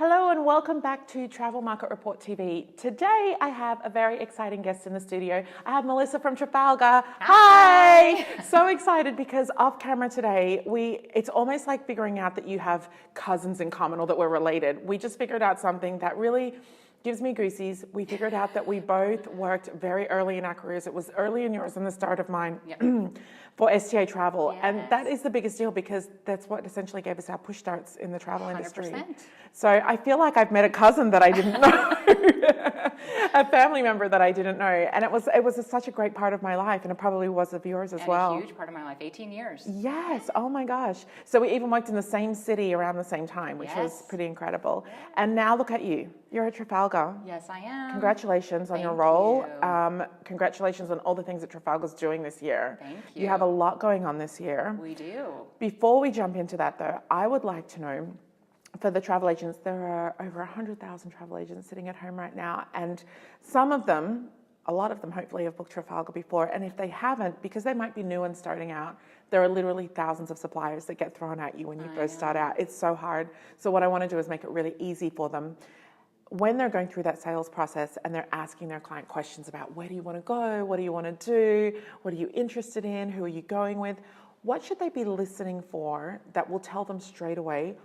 Hello and welcome back to Travel Market Report TV. Today I have a very exciting guest in the studio. I have Melissa from Trafalgar. Hi! So excited because off camera today, it's almost like figuring out that you have cousins in common or that we're related. We just figured out something that really gives me goosies. We figured out that we both worked very early in our careers. It was early in yours and the start of mine. Yep. For STA Travel. Yes. And that is the biggest deal because that's what essentially gave us our push starts in the travel 100%. Industry. So I feel like I've met a cousin that I didn't know, a family member that I didn't know. And it was such a great part of my life, and it probably was of yours as well. A huge part of my life, 18 years. Yes, oh my gosh. So we even worked in the same city around the same time, which was pretty incredible. Yeah. And now look at you. You're at Trafalgar. Yes, I am. Congratulations on your role. Congratulations on all the things that Trafalgar's doing this year. Thank you. You have a lot going on this year. We do. Before we jump into that though, I would like to know, for the travel agents, there are over 100,000 travel agents sitting at home right now, and some of them, a lot of them hopefully have booked Trafalgar before, and if they haven't, because they might be new and starting out, there are literally thousands of suppliers that get thrown at you when you first start out. It's so hard. So what I want to do is make it really easy for them. When they're going through that sales process and they're asking their client questions about where do you want to go, what do you want to do, what are you interested in, who are you going with, what should they be listening for that will tell them straight away,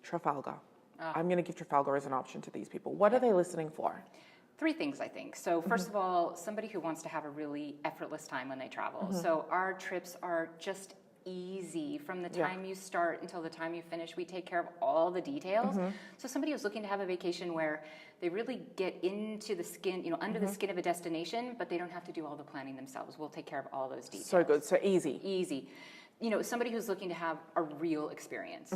Trafalgar. I'm going to give Trafalgar as an option to these people. What are they listening for? Three things, I think. So first of all, somebody who wants to have a really effortless time when they travel. So our trips are just easy from the time you start until the time you finish. We take care of all the details. So somebody who's looking to have a vacation where they really get into the skin, under the skin of a destination, but they don't have to do all the planning themselves. We'll take care of all those details. So good, so easy. Easy. Somebody who's looking to have a real experience.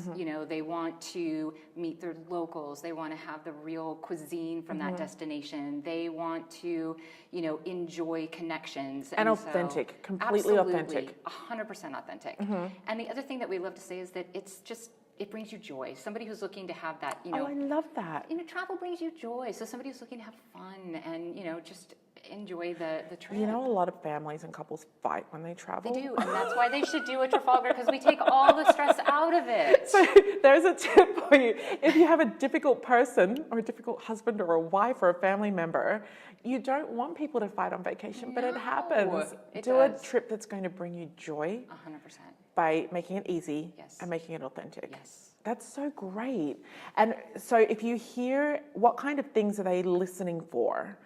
They want to meet their locals. They want to have the real cuisine from that destination. They want to, enjoy connections. And authentic, completely authentic. 100% authentic. And the other thing that we love to say is that it brings you joy. Somebody who's looking to have that, Oh, I love that. Travel brings you joy. So somebody who's looking to have fun and, just enjoy the trip. A lot of families and couples fight when they travel. They do, and that's why they should do a Trafalgar, because we take all the stress out of it. So there's a tip for you. If you have a difficult person or a difficult husband or a wife or a family member, you don't want people to fight on vacation, but it happens. Do a trip that's going to bring you joy. 100%. By making it easy and making it authentic. Yes. That's so great. And so if you hear, what kind of things are they listening for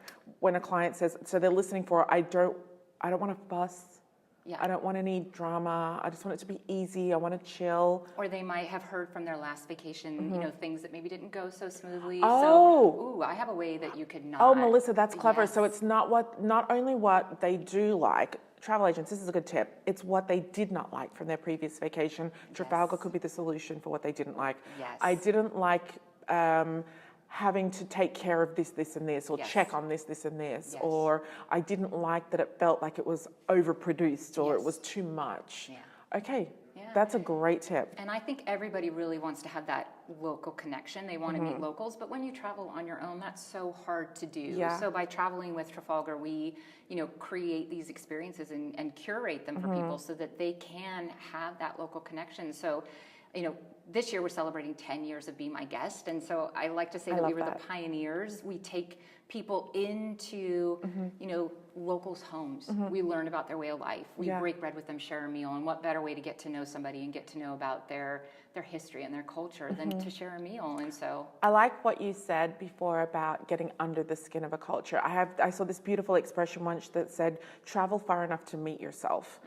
when a client says, so they're listening for, I don't want to fuss. Yeah. I don't want any drama. I just want it to be easy. I want to chill. Or they might have heard from their last vacation, things that maybe didn't go so smoothly. Oh. So, I have a way that you could not. Oh, Melissa, that's clever. Yes. So it's not only what they do like. Travel agents, this is a good tip. It's what they did not like from their previous vacation. Trafalgar could be the solution for what they didn't like. Yes. I didn't like having to take care of this, and this, or check on this, and this, or I didn't like that it felt like it was overproduced or it was too much. Yeah. Okay. Yeah. That's a great tip. And I think everybody really wants to have that local connection. They want to meet locals, but when you travel on your own, that's so hard to do. Yeah. So by traveling with Trafalgar, we, create these experiences and curate them for people so that they can have that local connection. So, this year we're celebrating 10 years of Be My Guest. And so I like to say that we were the pioneers. We take people into, locals' homes. We learn about their way of life. We break bread with them, share a meal. And what better way to get to know somebody and get to know about their history and their culture than to share a meal? And so I like what you said before about getting under the skin of a culture. I saw this beautiful expression once that said, travel far enough to meet yourself.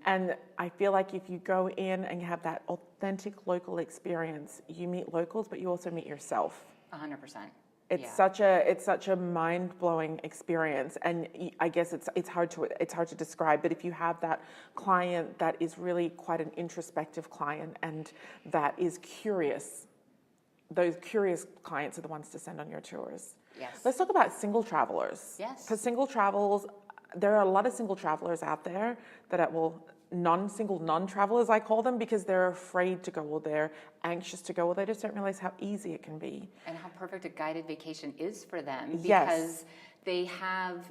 And I feel like if you go in and you have that authentic local experience, you meet locals, but you also meet yourself. 100%. It's such a mind-blowing experience, and I guess it's hard to describe. But if you have that client that is really quite an introspective client and that is curious, those curious clients are the ones to send on your tours. Yes. Let's talk about single travelers. Yes. Because there are a lot of single travelers out there that non-travelers, I call them, because they're afraid to go or they're anxious to go or they just don't realize how easy it can be. And how perfect a guided vacation is for them, because they have,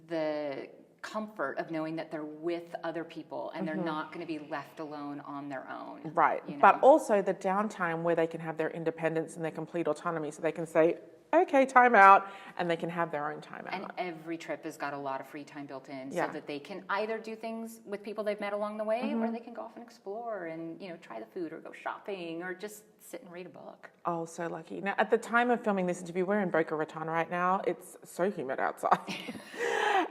the comfort of knowing that they're with other people and they're not going to be left alone on their own. Right. You know? But also the downtime where they can have their independence and their complete autonomy, so they can say, okay, time out, and they can have their own time out. And every trip has got a lot of free time built in, Yeah. so that they can either do things with people they've met along the way, or they can go off and explore and, you know, try the food or go shopping or just sit and read a book. Oh, so lucky. Now, at the time of filming this interview, we're in Boca Raton right now. It's so humid outside.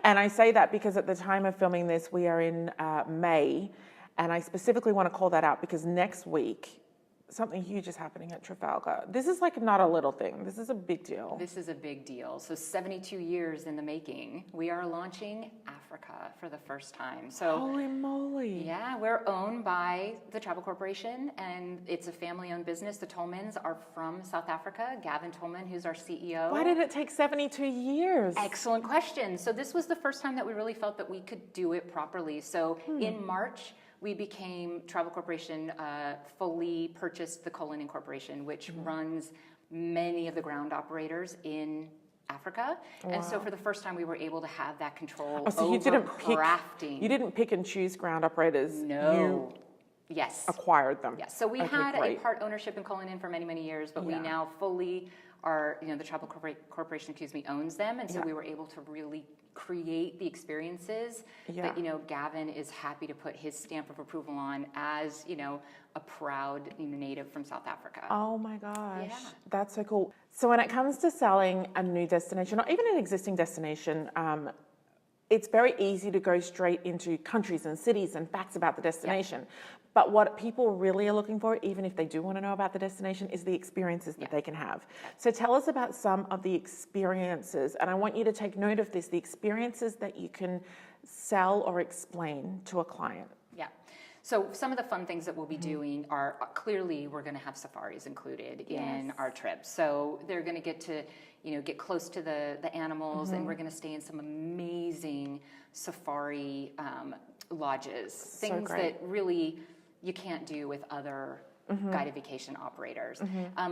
And I say that because at the time of filming this, we are in May. And I specifically want to call that out because next week, something huge is happening at Trafalgar. This is like not a little thing. This is a big deal. This is a big deal. So 72 years in the making, we are launching Africa for the first time. So holy moly. Yeah, we're owned by the Travel Corporation, and it's a family-owned business. The Tolmans are from South Africa. Gavin Tolman, who's our CEO. Why did it take 72 years? Excellent question. So this was the first time that we really felt that we could do it properly. So in March, we became Travel Corporation, fully purchased the Colon Incorporation, which runs many of the ground operators in Africa. And so for the first time, we were able to have that control over crafting. You didn't pick and choose ground operators. No. You Yes. acquired them. Yes. So we had a part ownership in Colon In for many, many years, but we now fully are, you know, the Travel Corporation, owns them. And so we were able to really create the experiences that, you know, Gavin is happy to put his stamp of approval on as, you know, a proud native from South Africa. Oh my gosh. Yeah. That's so cool. So when it comes to selling a new destination or even an existing destination, it's very easy to go straight into countries and cities and facts about the destination. But what people really are looking for, even if they do want to know about the destination, is the experiences that they can have. So tell us about some of the experiences, and I want you to take note of this, the experiences that you can sell or explain to a client. Yeah. So some of the fun things that we'll be doing are clearly we're going to have safaris included in our trip. So they're going to get to, you know, get close to the animals, and we're going to stay in some amazing safari lodges, things that really you can't do with other guided vacation operators.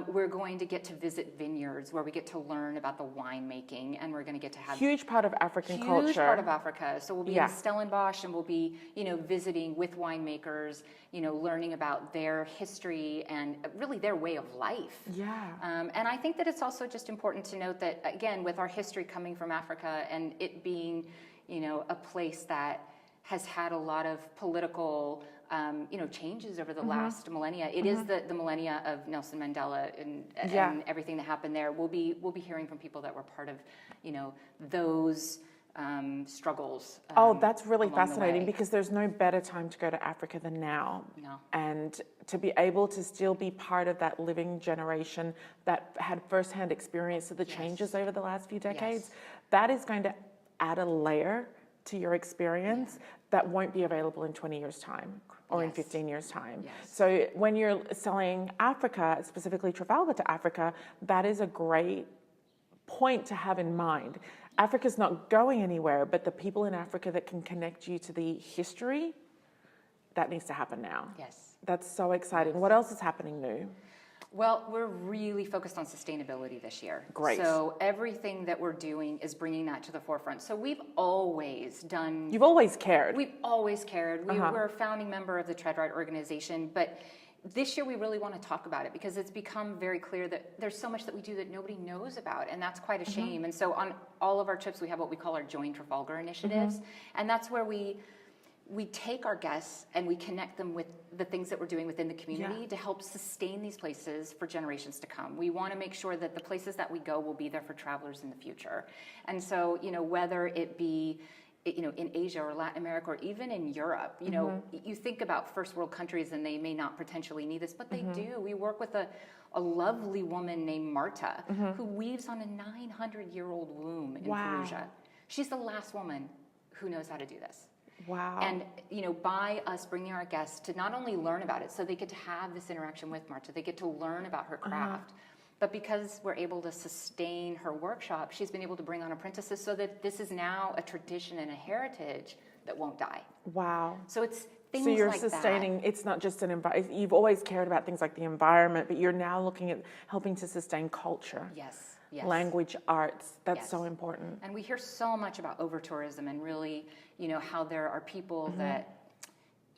We're going to get to visit vineyards where we get to learn about the winemaking, and we're going to get to have huge part of African culture. Huge part of Africa. So we'll be in Stellenbosch, and we'll be, you know, visiting with winemakers, you know, learning about their history and really their way of life. Yeah. And I think that it's also just important to note that, again, with our history coming from Africa and it being, you know, a place that has had a lot of political you know, changes over the last millennia. It is the millennia of Nelson Mandela and everything that happened there. We'll be hearing from people that were part of, you know, those struggles. Oh, that's really fascinating because there's no better time to go to Africa than now. No. And to be able to still be part of that living generation that had firsthand experience of the changes over the last few decades, that is going to add a layer to your experience that won't be available in 20 years' time or in 15 years' time. So when you're selling Africa, specifically Trafalgar to Africa, that is a great point to have in mind. Africa's not going anywhere, but the people in Africa that can connect you to the history, that needs to happen now. Yes. That's so exciting. What else is happening new? Well, we're really focused on sustainability this year. Great. So everything that we're doing is bringing that to the forefront. So we've always done... You've always cared. We've always cared. We're a founding member of the Tread Right organization, but this year we really want to talk about it because it's become very clear that there's so much that we do that nobody knows about, and that's quite a shame. And so on all of our trips, we have what we call our Join Trafalgar initiatives, and that's where we take our guests and we connect them with the things that we're doing within the community to help sustain these places for generations to come. We want to make sure that the places that we go will be there for travelers in the future. And so, you know, whether it be, you know, in Asia or Latin America or even in Europe, you know, you think about first world countries and they may not potentially need this, but they do. We work with a lovely woman named Marta who weaves on a 900-year-old loom in Perugia. She's the last woman who knows how to do this. Wow. And, you know, by us bringing our guests to not only learn about it, so they get to have this interaction with Marta, they get to learn about her craft, but because we're able to sustain her workshop, she's been able to bring on apprentices so that this is now a tradition and a heritage that won't die. Wow. So it's things so you're like sustaining, it's not just an environment, you've always cared about things like the environment, but you're now looking at helping to sustain culture. Yes. Yes. language, arts. That's Yes. so important. And we hear so much about overtourism and really, how there are people that,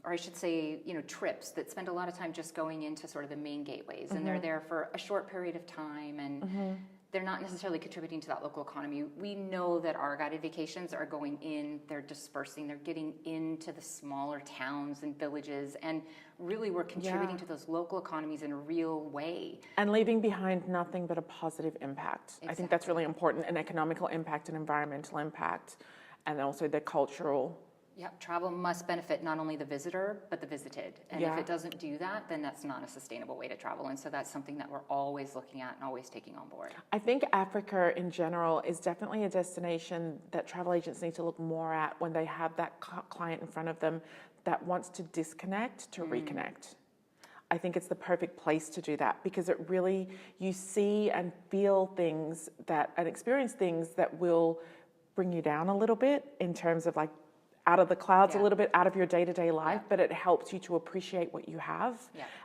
or I should say, trips that spend a lot of time just going into sort of the main gateways, and they're there for a short period of time, and they're not necessarily contributing to that local economy. We know that our guided vacations are going in, they're dispersing, they're getting into the smaller towns and villages, and really we're contributing to those local economies in a real way. And leaving behind nothing but a positive impact. Exactly. I think that's really important, an economical impact, an environmental impact, and also the cultural. Yep, travel must benefit not only the visitor, but the visited. And if it doesn't do that, then that's not a sustainable way to travel. And so that's something that we're always looking at and always taking on board. I think Africa in general is definitely a destination that travel agents need to look more at when they have that client in front of them that wants to disconnect to reconnect. I think it's the perfect place to do that because it really, you see and feel things and experience things that will bring you down a little bit in terms of like out of the clouds a little bit, out of your day-to-day life, but it helps you to appreciate what you have,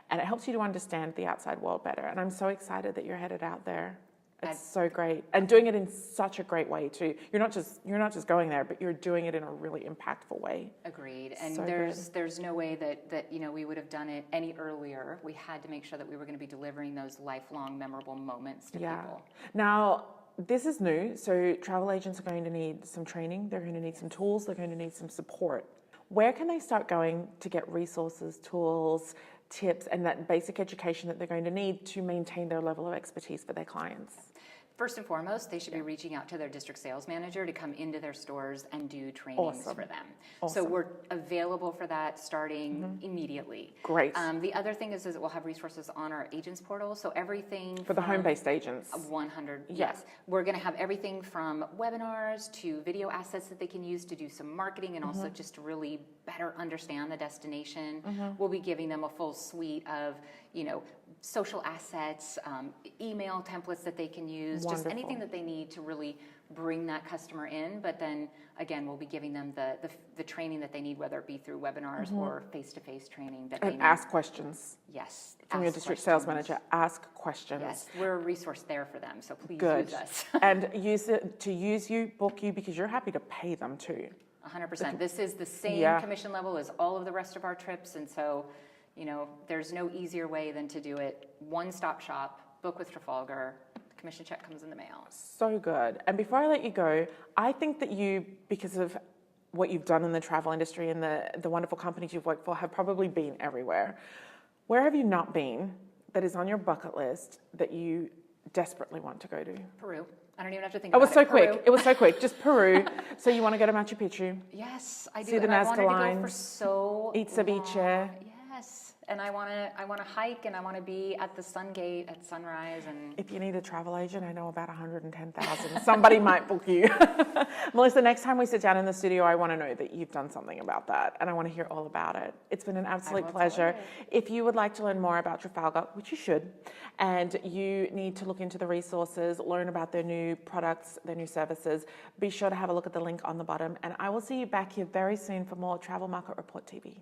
and it helps you to understand the outside world better. And I'm so excited that you're headed out there. It's so great, and doing it in such a great way too. You're not just going there, but you're doing it in a really impactful way. Agreed. And So there's no way that we would have done it any earlier. We had to make sure that we were going to be delivering those lifelong memorable moments to people. Now, this is new, so travel agents are going to need some training, they're going to need some tools, they're going to need some support. Where can they start going to get resources, tools, tips, and that basic education that they're going to need to maintain their level of expertise for their clients? First and foremost, they should be reaching out to their district sales manager to come into their stores and do trainings for them. So we're available for that starting immediately. Great. The other thing is we'll have resources on our agents portal. So everything For the home-based agents. 100, yes. We're going to have everything from webinars to video assets that they can use to do some marketing and also just to really better understand the destination. We'll be giving them a full suite of, social assets, email templates that they can use, just anything that they need to really bring that customer in. But then again, we'll be giving them the training that they need, whether it be through webinars or face-to-face training that they need. Ask questions. Yes. From your district sales manager, ask questions. Yes, we're a resource there for them, so please use us. And use it to use you, book you, because you're happy to pay them too. 100%. This is the same commission level as all of the rest of our trips, and so there's no easier way than to do it. One-stop shop, book with Trafalgar, the commission check comes in the mail. So good. And before I let you go, I think that you, because of what you've done in the travel industry and the wonderful companies you've worked for, have probably been everywhere. Where have you not been that is on your bucket list that you desperately want to go to? Peru. I don't even have to think about it. It was so quick. It was so quick. Just Peru. So you want to go to Machu Picchu? Yes, I do. See the and Nazca I wanted to go for lines, so eat ceviche. Yes. And I want to hike, and I want to be at the Sun Gate at sunrise. And if you need a travel agent, I know about 110,000. Somebody might book you. Melissa, next time we sit down in the studio, I want to know that you've done something about that, and I want to hear all about it. It's been an absolute pleasure. If you would like to learn more about Trafalgar, which you should, and you need to look into the resources, learn about their new products, their new services, be sure to have a look at the link on the bottom, and I will see you back here very soon for more Travel Market Report TV.